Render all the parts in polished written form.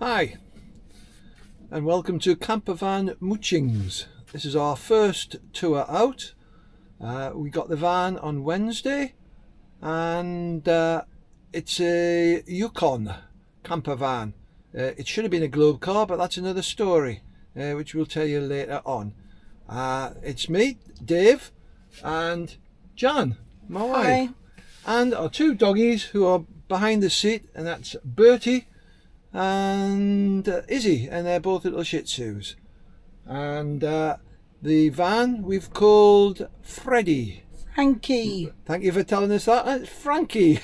Hi, and welcome to Campervan Moochings. This is our first tour out. We got the van on Wednesday, and it's a Yukon camper van. It should have been a Globe car, but that's another story, which we'll tell you later on. It's me, Dave, and Jan, my wife, and our two doggies who are behind the seat, and that's Bertie and Izzy, and they're both little Shih Tzus. And the van we've called Frankie. Thank you for telling us that. It's Frankie.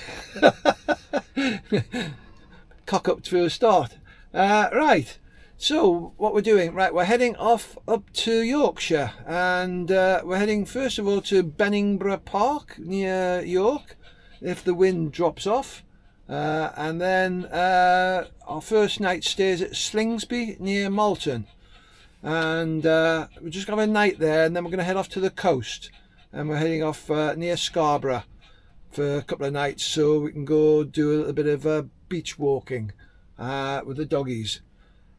Cock up to a start. Right, so what we're doing, right, we're heading off up to Yorkshire, and we're heading first of all to Benningborough Park near York, if the wind drops off. And then our first night stays at Slingsby near Malton, and we're just going to have a night there, and then we're going to head off to the coast, and we're heading off near Scarborough for a couple of nights, so we can go do a little bit of beach walking with the doggies.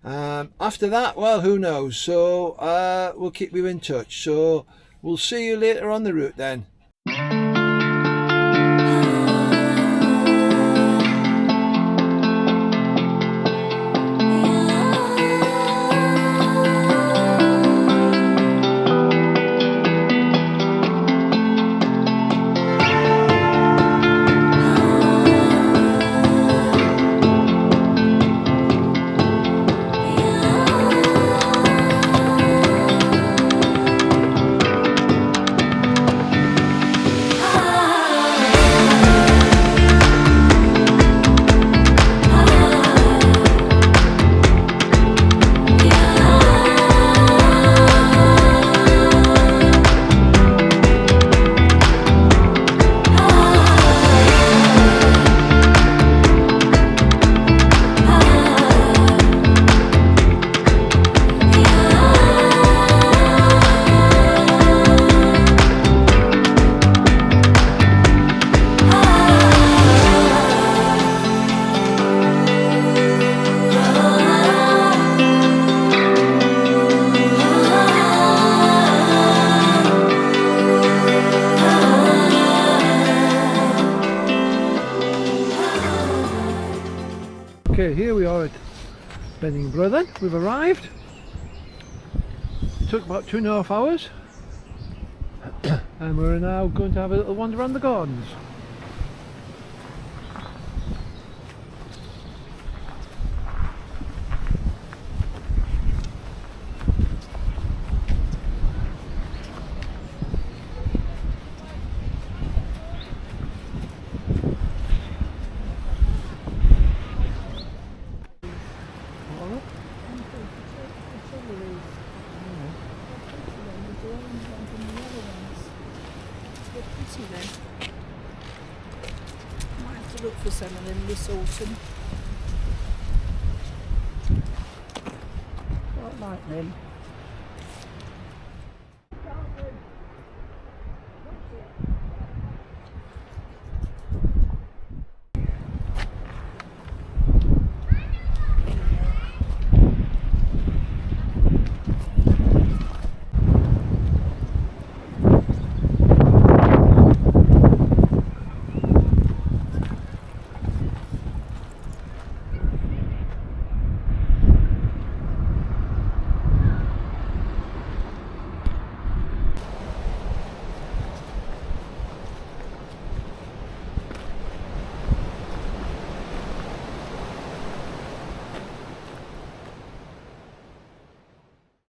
After that, well, who knows, so we'll keep you in touch, so we'll see you later on the route then. Okay, here we are at Benningborough then. We've arrived. It took about 2.5 hours and we're now going to have a little wander around the gardens. Might have to look for some of them this autumn. Quite like them.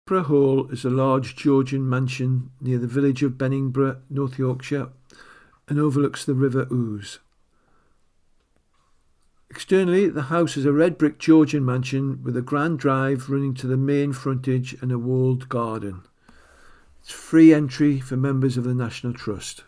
Benningborough Hall is a large Georgian mansion near the village of Benningborough, North Yorkshire, and overlooks the River Ouse. Externally, the house is a red brick Georgian mansion with a grand drive running to the main frontage and a walled garden. It's free entry for members of the National Trust.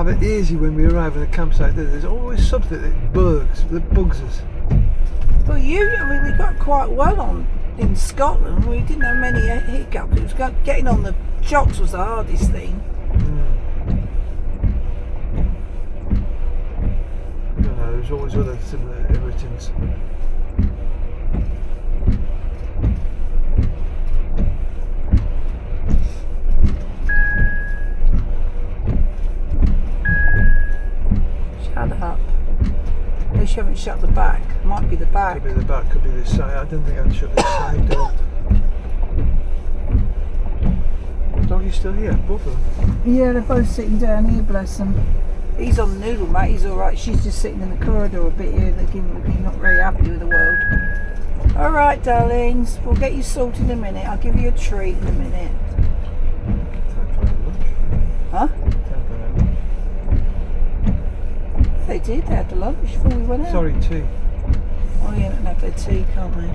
have it easy when we arrive at a campsite. There's always something that bugs us. Well, I mean, we got quite well on in Scotland. We didn't have many hiccups. It was getting on the shocks was the hardest thing. No, there's always other similar irritants. Shut up. At least you haven't shut the back. Might be the back. Could be the back, could be this side. I don't think I'd shut this side door. Doggy's still here, both of them. Yeah, they're both sitting down here, bless them. He's on the noodle, mate. He's alright. She's just sitting in the corridor a bit here. They're not very happy with the world. Alright, darlings. We'll get you sorted in a minute. I'll give you a treat in a minute. Time for our lunch. Huh? Time for our lunch. They did. They had the lunch before we went out. Sorry, tea. Oh yeah, they can have their tea, can't they?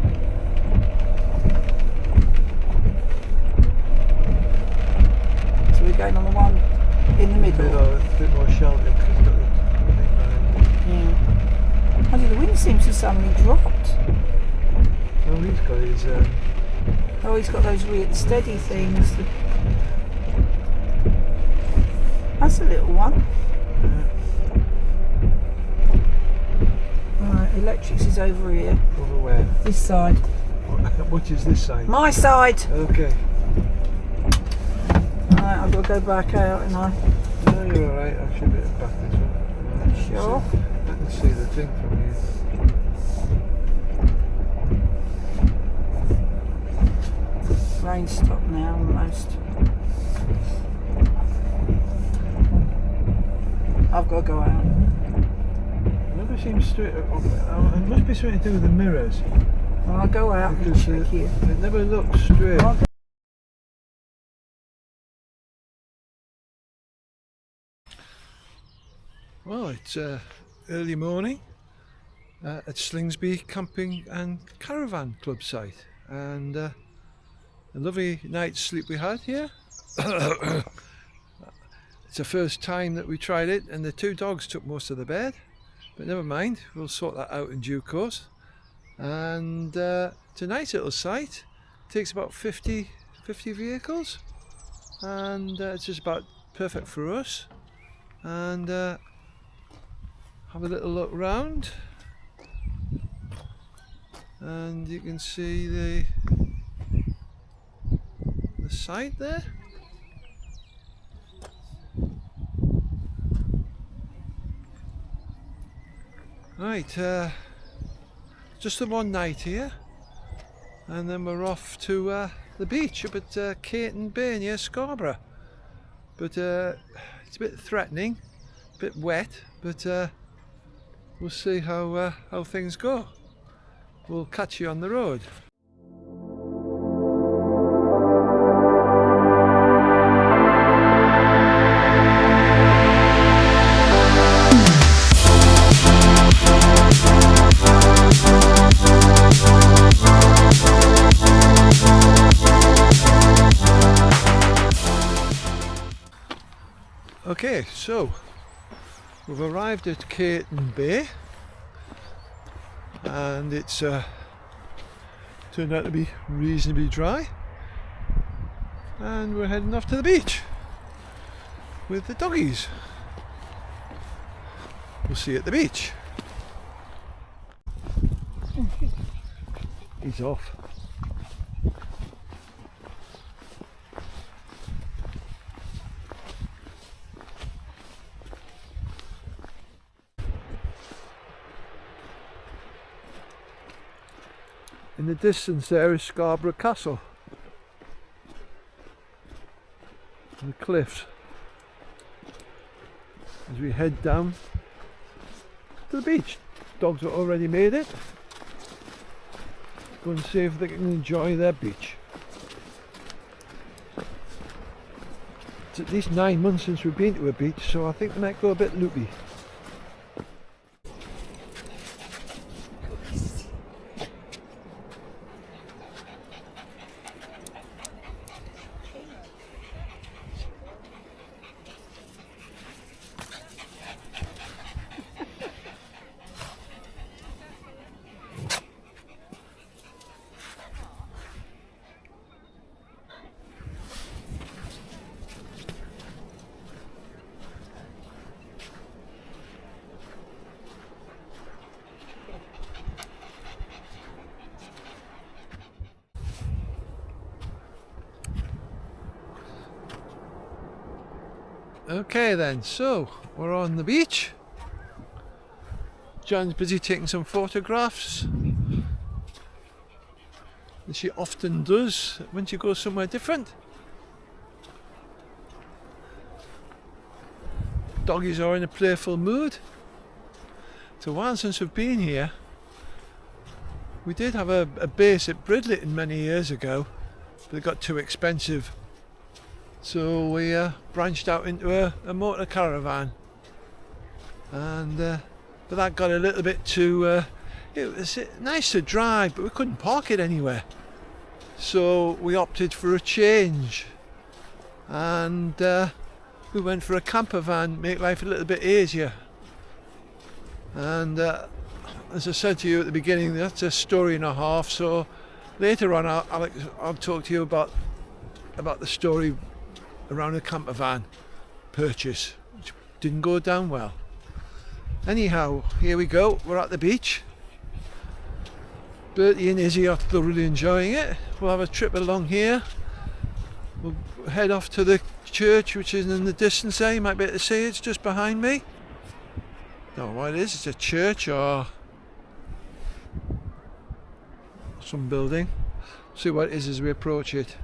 So we're going on the one in the middle. A bit more sheltered because we've got the thing behind. Yeah. The wind seems to suddenly dropped. Oh, he's got his. Oh, he's got those weird steady things. That's a little one. Right, electrics is over here. Over where? This side. Which is this side? My side! Okay. Right, I've got to go back out, and I. No, you're alright. I should be back this way. Right, Sure. I can see the thing from here. Rain stopped now, almost. I've got to go out. It never seems straight. It must be something to do with the mirrors. Well, I'll go out and Because check you. it never looks straight. Well, it's early morning at Slingsby Camping and Caravan Club site, and a lovely night's sleep we had here. It's the first time that we tried it, and the two dogs took most of the bed, but never mind, we'll sort that out in due course. And it's a nice little site. Takes about 50 vehicles, and it's just about perfect for us. And have a little look round, and you can see the site there. Right, just the one night here, and then we're off to the beach up at Caton Bay near Scarborough. But it's a bit threatening, a bit wet, but we'll see how things go. We'll catch you on the road. Okay, so we've arrived at Caton Bay, and it's turned out to be reasonably dry, and we're heading off to the beach with the doggies. We'll see you at the beach. He's off. In the distance there is Scarborough Castle and the cliffs as we head down to the beach. Dogs have already made it. Go and see if they can enjoy their beach. It's at least 9 months since we've been to a beach, so I think they might go a bit loopy. Okay then, so we're on the beach. John's busy taking some photographs, as she often does when she goes somewhere different. Doggies are in a playful mood. It's a while since we've been here. We did have a base at Bridlington many years ago, but it got too expensive. So we branched out into a motor caravan, and but that got a little bit too. It was nice to drive, but we couldn't park it anywhere. So we opted for a change, and we went for a camper van, make life a little bit easier. And as I said to you at the beginning, that's a story and a half. So later on, I'll talk to you about the story around a camper van purchase, which didn't go down well. Anyhow, here we go. We're at the beach. Bertie and Izzy are thoroughly enjoying it. We'll have a trip along here. We'll head off to the church, which is in the distance there. You might be able to see it's just behind me. Don't know what it is. It's a church or some building. See what it is as we approach it.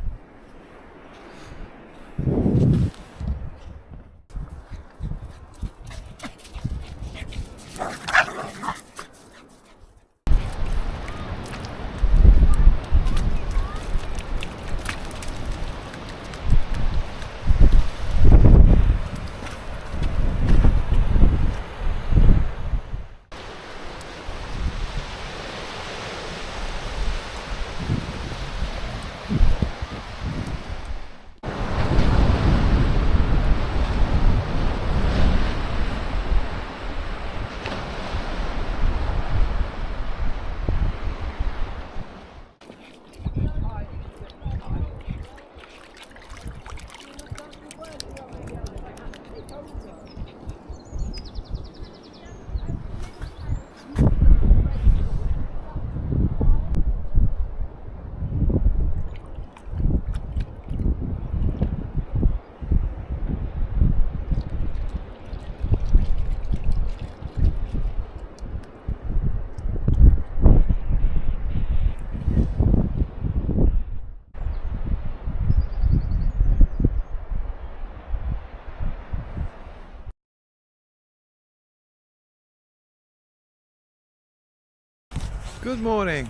Good morning,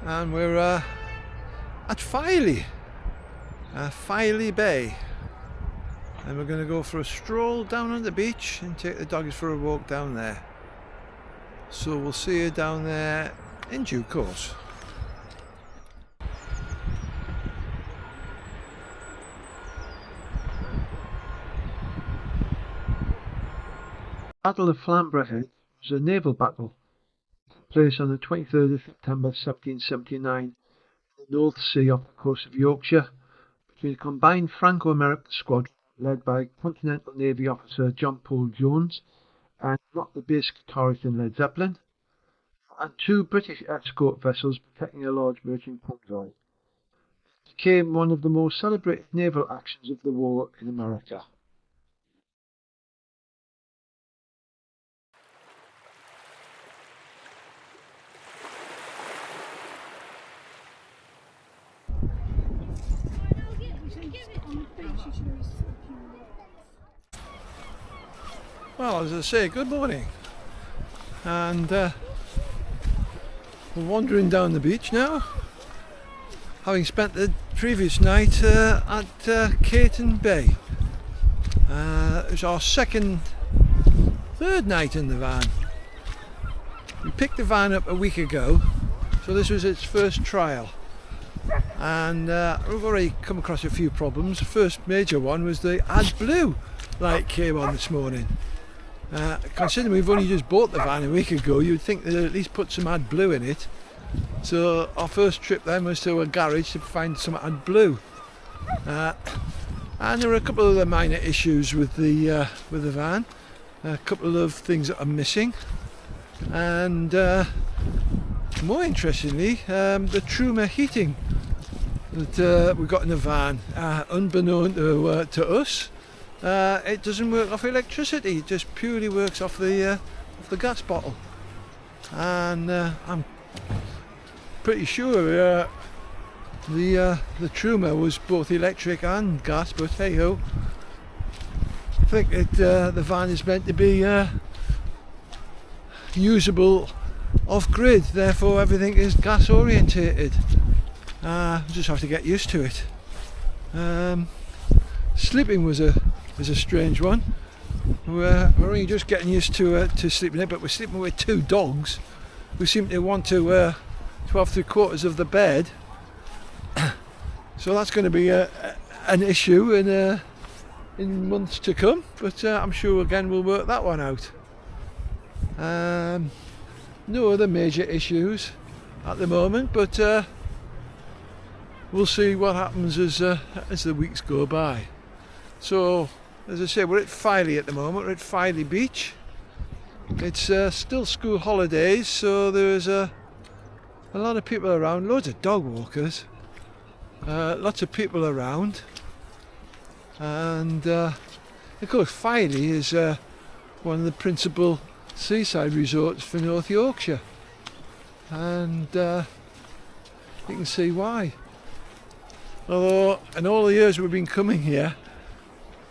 and we're at Filey Bay, and we're going to go for a stroll down on the beach and take the doggies for a walk down there. So we'll see you down there in due course. Battle of Flamborough Head was a naval battle placed on the 23rd of September 1779 in the North Sea off the coast of Yorkshire between a combined Franco-American squadron led by Continental Navy officer John Paul Jones and not the bass guitarist in Led Zeppelin, and two British escort vessels protecting a large merchant convoy. It became one of the most celebrated naval actions of the war in America. Well, as I say, good morning, and we're wandering down the beach now, having spent the previous night at Caton Bay. It was our third night in the van. We picked the van up a week ago, so this was its first trial, and we've already come across a few problems. The first major one was the AdBlue light came on this morning. Considering we've only just bought the van a week ago, you'd think they'd at least put some AdBlue in it. So our first trip then was to a garage to find some AdBlue, and there were a couple of other minor issues with the van, a couple of things that are missing, and more interestingly, the Truma heating that we got in the van, unbeknown to us. it doesn't work off electricity, it just purely works off the gas bottle. And I'm pretty sure the Truma was both electric and gas, but hey ho, I think the van is meant to be usable off grid, therefore everything is gas orientated. Just have to get used to it. Sleeping was a strange one. We're only just getting used to sleeping it, but we're sleeping with two dogs who seem to want to have 3/4 of the bed. So that's going to be an issue in months to come, but I'm sure again we'll work that one out. No other major issues at the moment, but we'll see what happens as the weeks go by. So, as I say, we're at Filey at the moment. We're at Filey Beach. It's still school holidays, so there's a lot of people around, loads of dog walkers, lots of people around, and of course Filey is one of the principal seaside resorts for North Yorkshire, and you can see why. Although in all the years we've been coming here,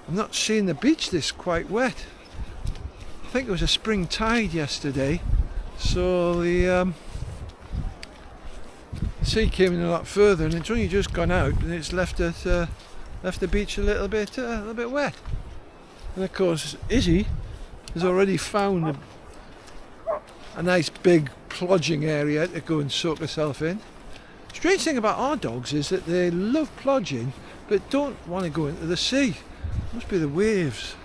I'm not seeing the beach this quite wet. I think it was a spring tide yesterday, so the sea came in a lot further, and it's only just gone out, and it's left the beach a little bit wet. And of course Izzy has already found a nice big plodging area to go and soak herself in. Strange thing about our dogs is that they love plodging but don't want to go into the sea. Must be the waves.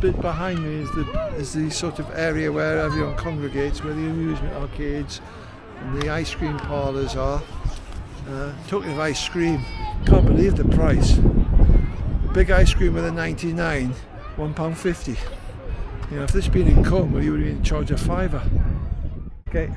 Bit behind me is the sort of area where everyone congregates, where the amusement arcades and the ice cream parlours are. Talking of ice cream, can't believe the price. A big ice cream with a 99, £1.50. You know, if this had been in Cornwall, you would have been in charge of £5. Okay.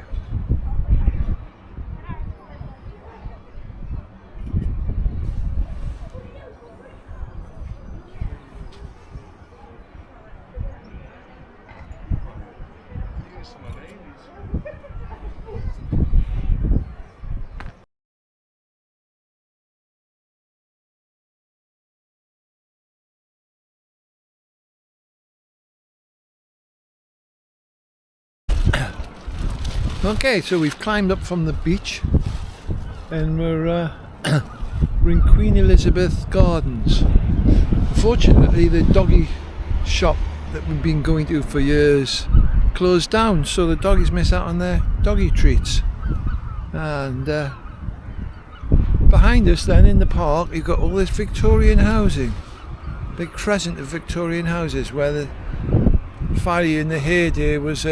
Okay, so we've climbed up from the beach and we're in Queen Elizabeth Gardens. Unfortunately, the doggy shop that we've been going to for years closed down, so the doggies miss out on their doggy treats. And behind us then in the park you've got all this Victorian housing, big crescent of Victorian houses, where the Filey in the heyday was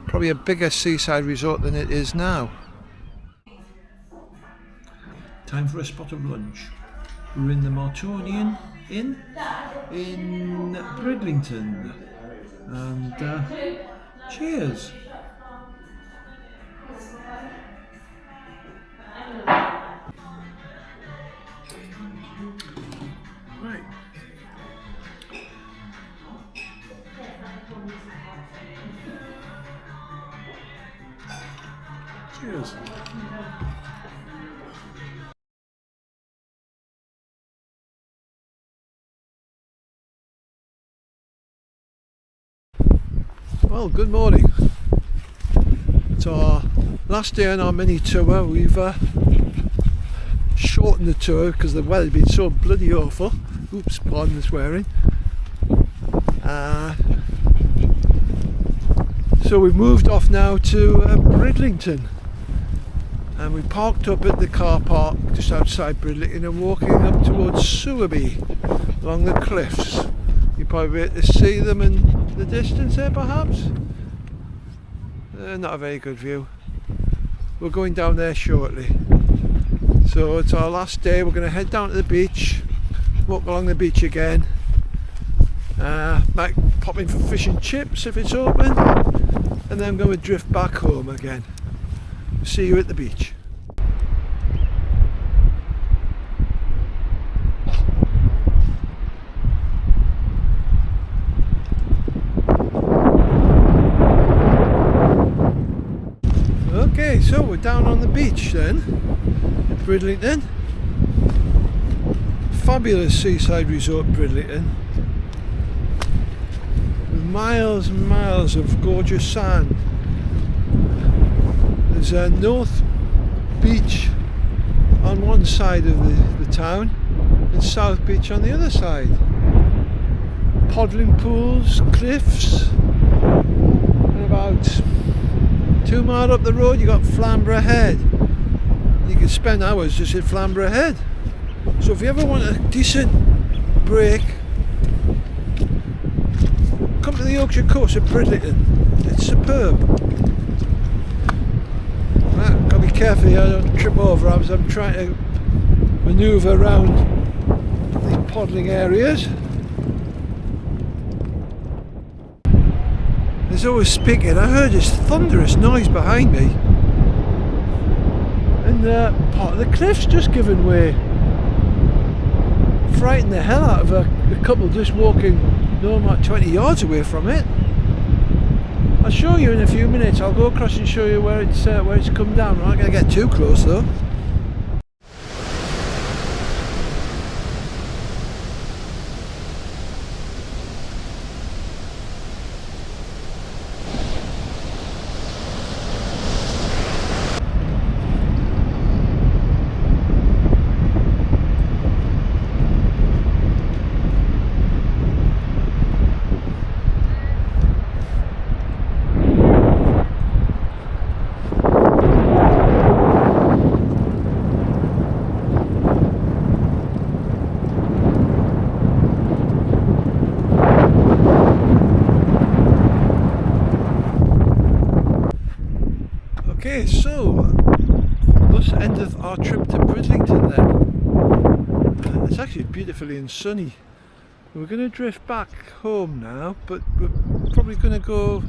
probably a bigger seaside resort than it is now. Time for a spot of lunch. We're in the Martonian Inn in Bridlington, and cheers. Right. Cheers. Well, good morning. It's our last day on our mini tour. We've shortened the tour because the weather's been so bloody awful. Oops, pardon the swearing. So we've moved off now to Bridlington, and we parked up at the car park just outside Bridlington and walking up towards Sewerby along the cliffs. You probably be able to see them in the distance there perhaps. Not a very good view. We're going down there shortly. So it's our last day. We're going to head down to the beach, walk along the beach again, Might pop in for fish and chips if it's open, and then I'm going to drift back home again. See you at the beach. Okay, so we're down on the beach then, at Bridlington. Fabulous seaside resort, Bridlington. With miles and miles of gorgeous sand. There's a North Beach on one side of the town and South Beach on the other side. Paddling pools, cliffs, and about 2 miles up the road you got Flamborough Head. You can spend hours just at Flamborough Head. So if you ever want a decent break, come to the Yorkshire Coast at Bridlington. It's superb. Right, gotta be careful here, I don't trip over as I'm trying to manoeuvre around the paddling areas. There's always speaking. I heard this thunderous noise behind me, and part of the cliff's just given way. Frightened the hell out of a couple just walking no more than 20 yards away from it. I'll show you in a few minutes. I'll go across and show you where it's come down. I'm not going to get too close though. Okay, so thus endeth our trip to Bridlington then. It's actually beautifully and sunny. We're going to drift back home now, but we're probably going to go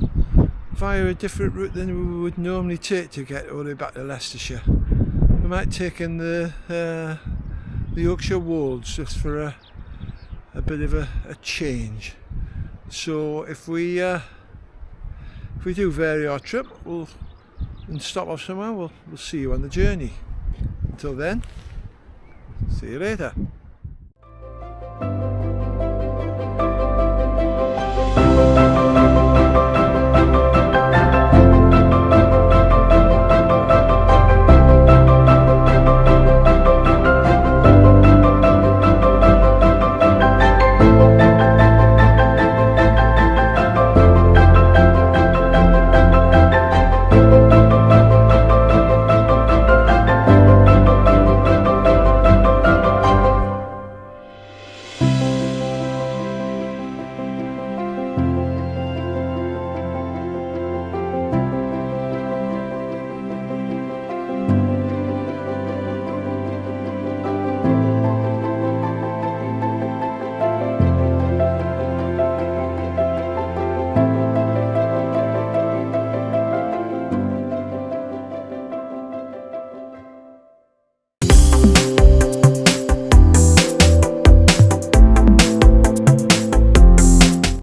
via a different route than we would normally take to get all the way back to Leicestershire. We might take in the Yorkshire Wolds just for a bit of a change. So if we do vary our trip, and stop off somewhere, we'll see you on the journey. Until then, see you later.